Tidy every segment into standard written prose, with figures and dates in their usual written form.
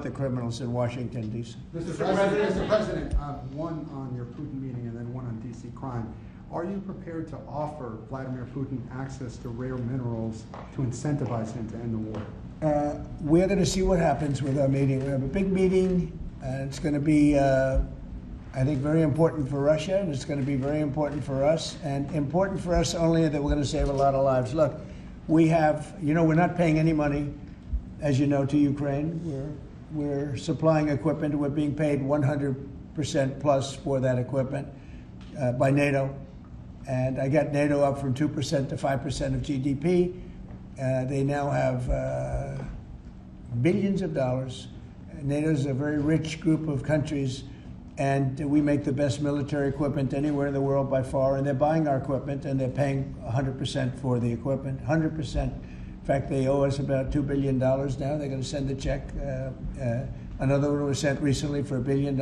the criminals in Washington, D.C. Mr. President, one on your Putin meeting and then one on D.C. crime. Are you prepared to offer Vladimir Putin access to rare minerals to incentivize him to end the war? We're going to see what happens with our meeting. We have a big meeting, and it's going to be, I think, very important for Russia, and it's going to be very important for us, and important for us only that we're going to save a lot of lives. Look, we have, we're not paying any money, as you know, to Ukraine. We're supplying equipment. We're being paid 100% plus for that equipment by NATO. And I got NATO up from 2% to 5% of GDP. They now have billions of dollars. NATO is a very rich group of countries, and we make the best military equipment anywhere in the world by far, and they're buying our equipment, and they're paying 100% for the equipment, 100%. In fact, they owe us about $2 billion now. They're going to send a check. Another one was sent recently for $1 billion.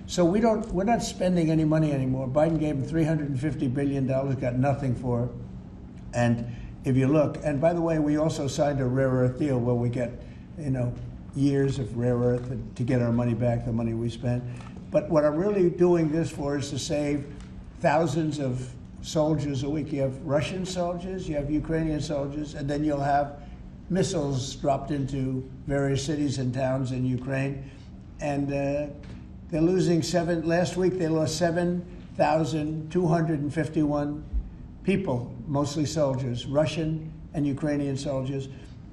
So we're not spending any money anymore. Biden gave them $350 billion, got nothing for it. And if you look, and by the way, we also signed a rare earth deal where we get, years of rare earth to get our money back, the money we spent. But what I'm really doing this for is to save thousands of soldiers a week. You have Russian soldiers, you have Ukrainian soldiers, and then you'll have missiles dropped into various cities and towns in Ukraine. And they're losing last week they lost 7,251 people, mostly soldiers, Russian and Ukrainian soldiers.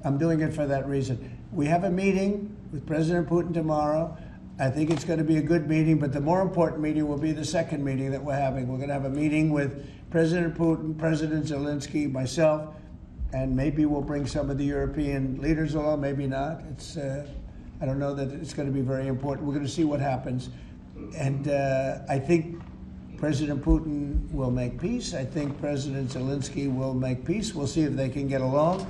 I'm doing it for that reason. We have a meeting with President Putin tomorrow. I think it's going to be a good meeting, but the more important meeting will be the second meeting that we're having. We're going to have a meeting with President Putin, President Zelensky, myself, and maybe we'll bring some of the European leaders along, maybe not. I don't know that it's going to be very important. We're going to see what happens. And I think President Putin will make peace. I think President Zelensky will make peace. We'll see if they can get along.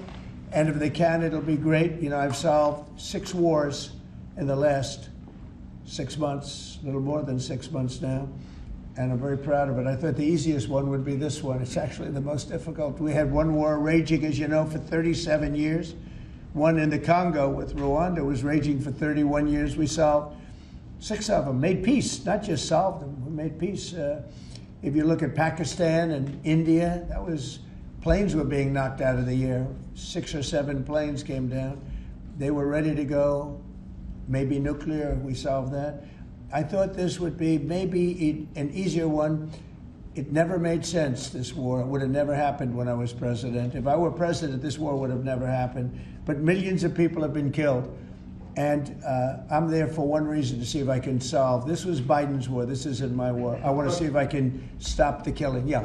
And if they can, it'll be great. I've solved 6 wars in the last 6 months, a little more than 6 months now, and I'm very proud of it. I thought the easiest one would be this one. It's actually the most difficult. We had one war raging, as you know, for 37 years. One in the Congo with Rwanda was raging for 31 years. We solved 6 of them, made peace, not just solved them, we made peace. If you look at Pakistan and India, planes were being knocked out of the air. 6 or 7 planes came down. They were ready to go. Maybe nuclear, we solved that. I thought this would be maybe an easier one. It never made sense, this war. It would have never happened when I was president. If I were president, this war would have never happened. But millions of people have been killed. And I'm there for one reason, to see if I can solve. This was Biden's war. This isn't my war. I want to see if I can stop the killing. Yeah.